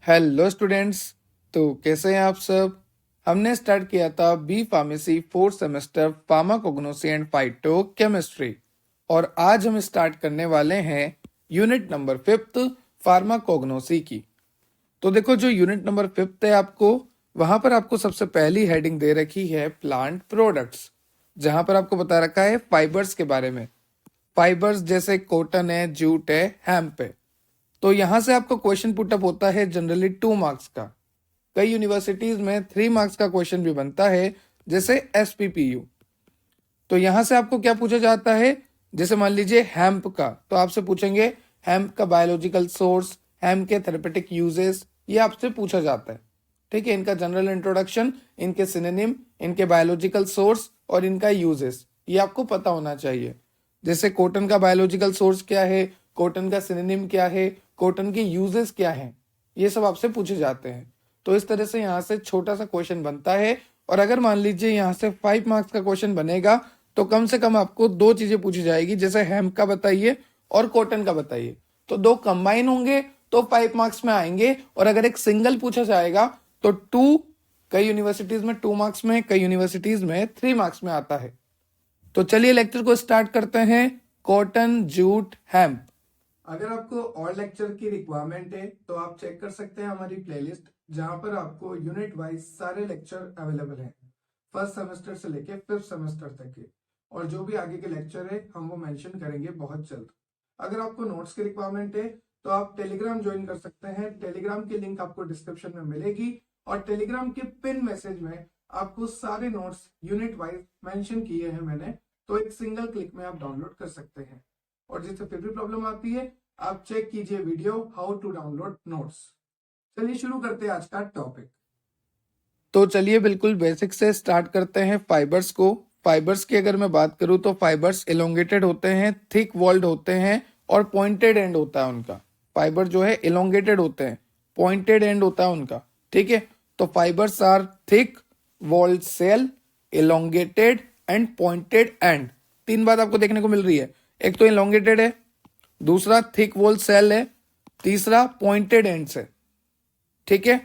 Hello students. तो कैसे हैं आप सब। हमने स्टार्ट किया था B pharmacy fourth semester pharmacognosy and phytochemistry और आज हम स्टार्ट करने वाले हैं यूनिट नंबर 5th फार्माकोग्नोसी की। तो देखो, जो यूनिट नंबर 5th है आपको वहां पर आपको सबसे पहली हेडिंग दे रखी है प्लांट प्रोडक्ट्स, जहां पर आपको बता रखा है फाइबर्स के बारे में। फाइबर्स जैसे कॉटन है, जूट है, हेम्प है। तो यहां से आपको क्वेश्चन पुटअप होता है जनरली 2 मार्क्स का। कई यूनिवर्सिटीज में 3 मार्क्स का क्वेश्चन भी बनता है, जैसे एसपीपीयू। तो यहां से आपको क्या पूछा जाता है, जैसे मान लीजिए हेम्प का, तो आपसे पूछेंगे हेम्प का बायोलॉजिकल सोर्स, हेम्प के थेरेपेटिक यूजेस, ये आपसे पूछा जाता है। ठीक है, इनका जनरल इंट्रोडक्शन, इनके सिनोनिम, इनके बायोलॉजिकल सोर्स और इनका यूजेस, ये आपको पता होना चाहिए। जैसे कॉटन का बायोलॉजिकल सोर्स क्या है, कॉटन का सिनोनिम क्या है, कॉटन के यूजेस क्या हैं, ये सब आपसे पूछे जाते हैं। तो इस तरह से यहाँ से छोटा सा क्वेश्चन बनता है। और अगर मान लीजिए यहाँ से 5 मार्क्स का क्वेश्चन बनेगा तो कम से कम आपको 2 चीजें पूछी जाएगी, जैसे हेम्प का बताइए और कॉटन का बताइए। तो 2 कंबाइन होंगे तो 5 मार्क्स में आएंगे, और अगर एक सिंगल पूछा जाएगा तो 2, कई यूनिवर्सिटीज में 2 मार्क्स में, कई यूनिवर्सिटीज में 3 मार्क्स में आता है। तो चलिए लेक्चर को स्टार्ट करते हैं। Cotton, jute, hemp. अगर आपको और लेक्चर की रिक्वायरमेंट है तो आप चेक कर सकते हैं हमारी प्लेलिस्ट, जहां पर आपको यूनिट वाइज सारे लेक्चर अवेलेबल हैं, फर्स्ट सेमेस्टर से लेके 5th सेमेस्टर तक के। और जो भी आगे के लेक्चर है हम वो मेंशन करेंगे बहुत जल्द। अगर आपको नोट्स की रिक्वायरमेंट है तो आप टेलीग्राम ज्वाइन कर सकते हैं। टेलीग्राम की लिंक आपको डिस्क्रिप्शन में मिलेगी, और टेलीग्राम के पिन मैसेज में आपको सारे नोट्स यूनिट वाइज मेंशन किए हैं मैंने, तो एक सिंगल क्लिक में आप डाउनलोड कर सकते हैं। और जिससे फिर भी प्रॉब्लम आती है आप चेक कीजिए video how to download notes. चलिए शुरू करते हैं आज का टॉपिक। तो चलिए बिल्कुल बेसिक से स्टार्ट करते हैं फाइबर्स को। फाइबर्स की अगर मैं बात करूं तो फाइबर्स इलोंगेटेड होते हैं, थिक वॉल्ड होते हैं और पॉइंटेड एंड होता है उनका। फाइबर जो है इलोंगेटेड होते हैं, पॉइंटेड एंड होता है उनका। ठीक है, तो fibres are thick walled cell, elongated and pointed end. 3 बात आपको देखने को मिल रही है, एक तो इलोंगेटेड है, दूसरा थिक वॉल सेल है, तीसरा पॉइंटेड एंड्स है। ठीक है,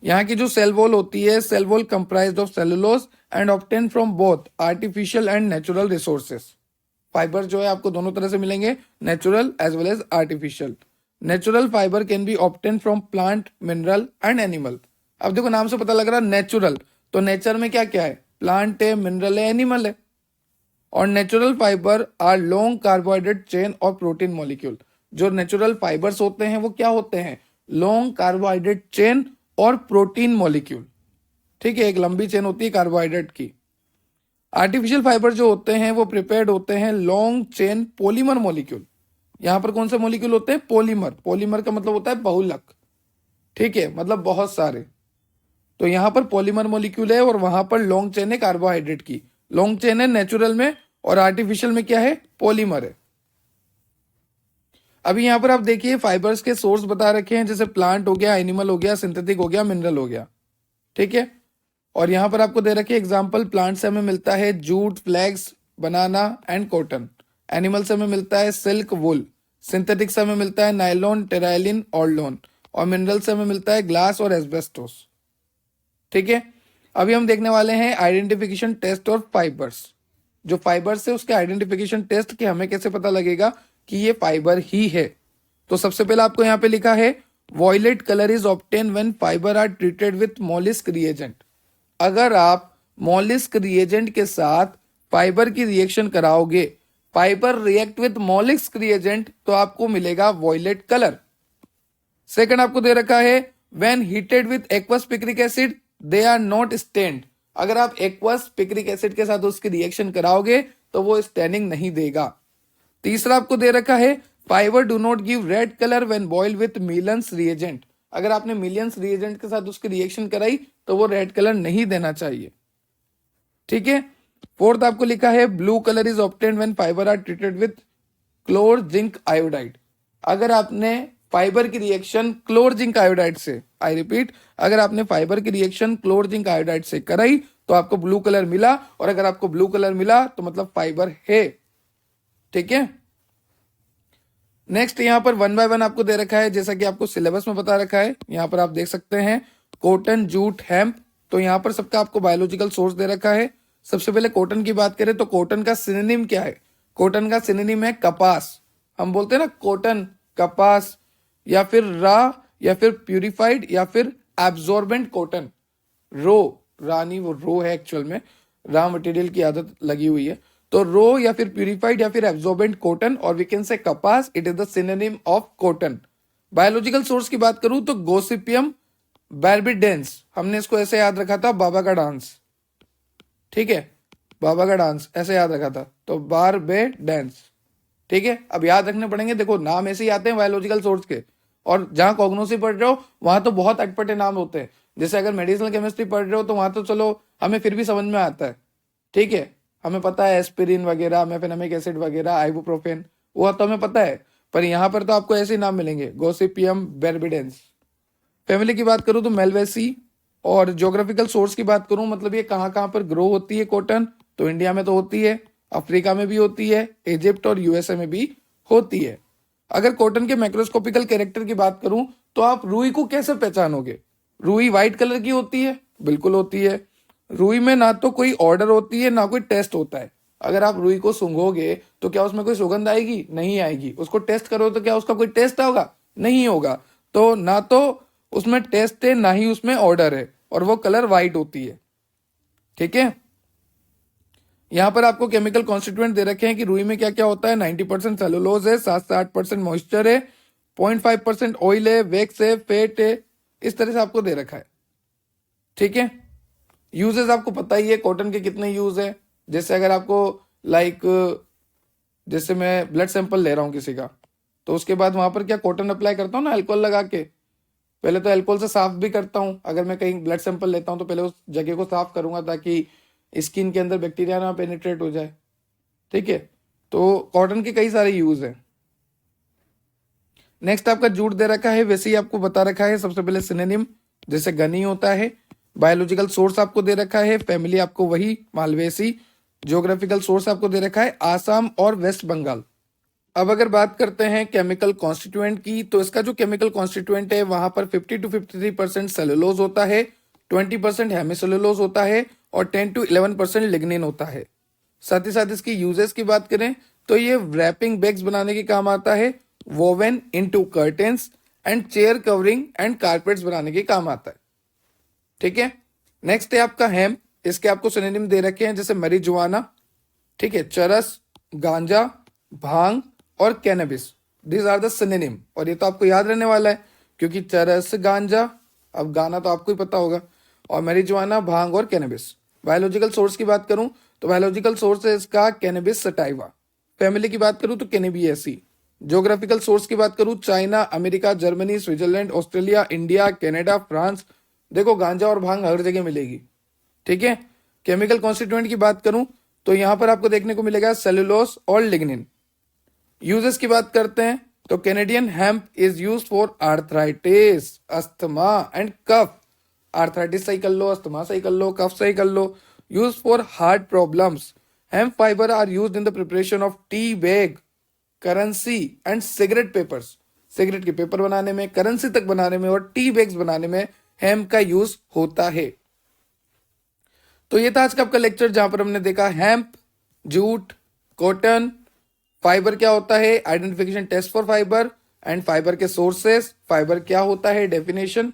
यहाँ की जो सेल वॉल होती है, cell wall comprised of cellulose and obtain from both artificial and natural resources. Fibre जो है आपको दोनों तरह से मिलेंगे, natural as well as artificial. Natural fibre can be obtain from plant, mineral and animal. अब देखो नाम से पता लग रहा है नेचुरल, तो नेचर में क्या क्या है, प्लांट है, मिनरल है, एनिमल है। और natural fibre are long carbohydrate chain और प्रोटीन मॉलिक्यूल। जो नेचुरल फाइबर्स होते हैं वो क्या होते हैं, लॉन्ग कार्बोहाइड्रेट चेन और प्रोटीन मॉलिक्यूल। ठीक है, एक लंबी चेन होती है कार्बोहाइड्रेट की। आर्टिफिशियल फाइबर जो होते हैं वो प्रिपेयर्ड होते हैं लॉन्ग चेन पॉलीमर मॉलिक्यूल। यहां पर कौन से मॉलिक्यूल होते हैं, पॉलीमर। पॉलीमर का मतलब होता है बहुलक। ठीक है, मतलब बहुत सारे। तो यहां पर पॉलीमर मॉलिक्यूल है और वहां पर लॉन्ग चेन है कार्बोहाइड्रेट की। लॉन्ग चेन है नेचुरल में और आर्टिफिशियल में क्या है, पॉलीमर है। अभी यहां पर आप देखिए फाइबर्स के सोर्स बता रखे हैं, जैसे प्लांट हो गया, एनिमल हो गया, सिंथेटिक हो गया, मिनरल हो गया। ठीक है, और यहां पर आपको दे रखे एग्जांपल, प्लांट से हमें मिलता है jute, flax, banana and cotton. Animal से हमें मिलता है सिल्क, वुल। सिंथेटिक से हमें मिलता है नाइलॉन, टेराइलिन, ऑर्लोन। और मिनरल से हमें मिलता है ग्लास और एस्बेस्टोस। ठीक है, अभी हम देखने वाले हैं आइडेंटिफिकेशन टेस्ट ऑफ फाइबर्स। जो फाइबर्स है उसके आइडेंटिफिकेशन टेस्ट कि हमें कैसे पता लगेगा कि ये फाइबर ही है। तो सबसे पहले आपको यहाँ पे लिखा है violet colour is obtain when fibre are treated with Molisch reagent. अगर आप मोलिस्क रिएजेंट के साथ फाइबर की रिएक्शन कराओगे, fibre react with Molisch reagent, तो आपको मिलेगा वॉयलेट कलर। सेकंड आपको दे रखा है when heated with aqueous picric acid they are not stained. अगर आप एक्वस पिक्रिक एसिड के साथ उसकी रिएक्शन कराओगे तो वो स्टेनिंग नहीं देगा। तीसरा आपको दे रखा है fibre do not give red colour when boil with millions reagent. अगर आपने मिलियंस रिएजेंट के साथ उसकी रिएक्शन कराई तो वो रेड कलर नहीं देना चाहिए। ठीक है, फोर्थ आपको लिखा है blue colour is obtained when fibre are treated with chlor zinc iodide. अगर आपने फाइबर की रिएक्शन क्लोर जिंक आयोडाइड से, आई रिपीट, अगर आपने फाइबर की रिएक्शन क्लोर जिंक आयोडाइड से कराई तो आपको ब्लू कलर मिला, और अगर आपको ब्लू कलर मिला तो मतलब फाइबर है। ठीक है, नेक्स्ट यहाँ पर 1 बाय 1 आपको दे रखा है, जैसा कि आपको सिलेबस में बता रखा है। यहाँ पर आप देख सकते हैं कॉटन, जूट, हेम्प। तो यहाँ पर सबका आपको बायोलॉजिकल सोर्स दे रखा है। सबसे पहले कॉटन की बात करें तो कॉटन का सिनोनिम क्या है? कॉटन का सिनोनिम है कपास। हम बोलते हैं ना कॉटन, कपास, या फिर रा, या फिर प्यूरिफाइड, या फिर एब्जॉर्बेंट कॉटन। रानी वो रो है एक्चुअल में, रॉ मटेरियल की आदत लगी हुई है। तो रो या फिर प्यूरिफाइड या फिर एब्जॉर्बेंट कॉटन, और वी कैन से कपास, it is the synonym of cotton. Biological source की बात करूं तो गोसिपियम बार्बिडेंस, हमने इसको ऐसे याद रखा था, बाबा का डांस। ठीक है, बाबा का डांस ऐसे याद रखा था, तो बारबेडेंस। ठीक है, अब याद रखने पड़ेंगे, देखो नाम ऐसे ही आते हैं बायोलॉजिकल सोर्स के। और जहां कॉग्नोसी पढ़ रहे हो वहां तो बहुत अटपटे नाम होते हैं। जैसे अगर मेडिसिनल केमिस्ट्री पढ़ रहे हो तो वहां तो चलो हमें फिर भी समझ में आता है। ठीक है, हमें पता है एस्पिरिन वगैरह, मेफेनामिक एसिड वगैरह, आइबुप्रोफेन, वो तो हमें पता है। पर यहाँ पर तो आपको ऐसे ही नाम मिलेंगे, गोसिपियम बार्बिडेंस। फैमिली की बात करूं तो मेलवेसी। और ज्योग्राफिकल सोर्स की बात करूं, मतलब ये कहाँ कहाँ पर ग्रो होती है कॉटन, तो इंडिया में तो होती है, अफ्रीका में भी होती है, इजिप्ट और यूएसए में भी होती है। अगर कॉटन के मैक्रोस्कोपिकल कैरेक्टर की बात करूं तो आप रुई को कैसे पहचानोगे? रुई व्हाइट कलर की होती है, बिल्कुल होती है। रुई में ना तो कोई ऑर्डर होती है ना कोई टेस्ट होता है। अगर आप रुई को सूंघोगे तो क्या उसमें कोई सुगंध आएगी? नहीं आएगी। उसको टेस्ट करो तो क्या उसका कोई टेस्ट होगा? नहीं होगा। तो ना तो उसमें टेस्ट है ना ही उसमें ऑर्डर है, और वो कलर व्हाइट होती है। ठीक है, यहां पर आपको केमिकल कॉन्स्टिट्यूएंट दे रखे हैं कि रुई में क्या क्या होता है। 90% सेलुलोज है, 7 से 8% मॉइस्चर है, 0.5% ऑयल है, वैक्स है, फैट है, इस तरह से आपको दे रखा है। ठीक है, यूजेस आपको पता ही है कॉटन के कितने यूज है। जैसे अगर आपको लाइक जैसे मैं ब्लड सैंपल ले रहा हूं किसी का, तो उसके बाद वहां पर क्या कॉटन अप्लाई करता हूँ ना अल्कोहल लगा के। पहले तो अल्कोहल से साफ भी करता हूँ, अगर मैं कहीं ब्लड सैंपल लेता हूँ तो पहले उस जगह को साफ करूंगा ताकि स्किन के अंदर बैक्टीरिया ना पेनिट्रेट हो जाए। ठीक है, तो कॉटन के कई सारे यूज हैं। नेक्स्ट आपका जूट दे रखा है, वैसे ही आपको बता रखा है। सबसे पहले सिनोनिम जैसे गनी होता है। बायोलॉजिकल सोर्स आपको दे रखा है, फैमिली आपको वही मालवेसी। ज्योग्राफिकल सोर्स आपको दे रखा है आसाम और वेस्ट बंगाल। अब अगर बात करते हैं केमिकल कॉन्स्टिट्यूएंट की, तो इसका जो केमिकल कॉन्स्टिट्यूएंट है वहां पर 50 to 53% सेलुलोज होता है, 20% हेमिसेलुलोज होता है, और 10 to 11% लिग्निन होता है। साथ ही साथ इसकी यूजेस की बात करें तो ये रैपिंग बैग्स बनाने के काम आता है, woven into curtains and chair covering and carpets बनाने के काम आता है। ठीक है, नेक्स्ट है आपका हेम्प। इसके आपको सिनोनिम दे रखे हैं जैसे marijuana, ठीक है, चरस, गांजा, भांग और cannabis. These are the synonym. और ये तो आपको याद रहने वाला है क्योंकि चरस, गांजा, अब गाना तो आपको ही पता होगा, और marijuana, भांग और कैनबिस। बायोलॉजिकल सोर्स की बात करूं तो बायोलॉजिकल सोर्स है इसका कैनबिस सटाइवा। फैमिली की बात करूं तो कैनेबियेसी। ज्योग्राफिकल सोर्स की बात करूं China, America, Germany, Switzerland, Australia, India, Canada, France. देखो गांजा और भांग हर जगह मिलेगी। ठीक है, केमिकल कॉन्स्टिट्यूएंट की बात करूं तो यहां पर आपको देखने को मिलेगा सेलुलोज और लिग्निन। यूजेस की बात करते हैं तो Canadian hemp is use for arthritis, asthma and cough. Arthritis सही कर लो, अस्थमा सही कर लो, कफ सही कर लो। Use for heart problems. Hemp fibre are used in the preparation of tea bag, currency and cigarette papers. Cigarette के पेपर बनाने में, करेंसी तक बनाने में और टी बैग्स बनाने में हेम्प का यूज होता है। तो ये था आज का आपका लेक्चर जहां पर हमने देखा हेम्प, जूट, कॉटन, फाइबर क्या होता है, identification test for fibre, and fibre के सोर्सेस, फाइबर क्या होता है, डेफिनेशन।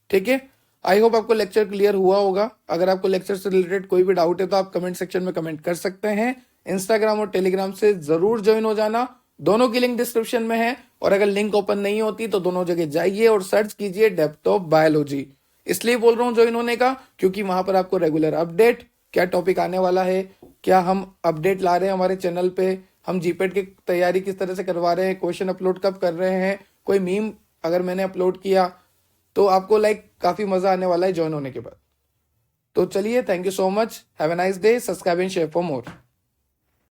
ठीक है, आई होप आपको लेक्चर क्लियर हुआ होगा। अगर आपको लेक्चर से रिलेटेड कोई भी डाउट है तो आप कमेंट सेक्शन में कमेंट कर सकते हैं। इंस्टाग्राम और टेलीग्राम से जरूर ज्वाइन हो जाना, दोनों की लिंक डिस्क्रिप्शन में है। और अगर लिंक ओपन नहीं होती तो दोनों जगह जाइए और सर्च कीजिए डेप्थ ऑफ बायोलॉजी। इसलिए बोल रहा हूं ज्वाइन होने का क्योंकि वहां पर आपको रेगुलर अपडेट, क्या टॉपिक आने वाला है, क्या हम अपडेट ला रहे हैं हमारे चैनल पे, हम जीपेट की तैयारी किस तरह से करवा रहे हैं, क्वेश्चन अपलोड कब कर रहे हैं, कोई मीम अगर मैंने अपलोड किया तो आपको काफी मजा आने वाला है ज्वाइन होने के बाद। तो चलिए, thank you so much, have a nice day, subscribe and share for more.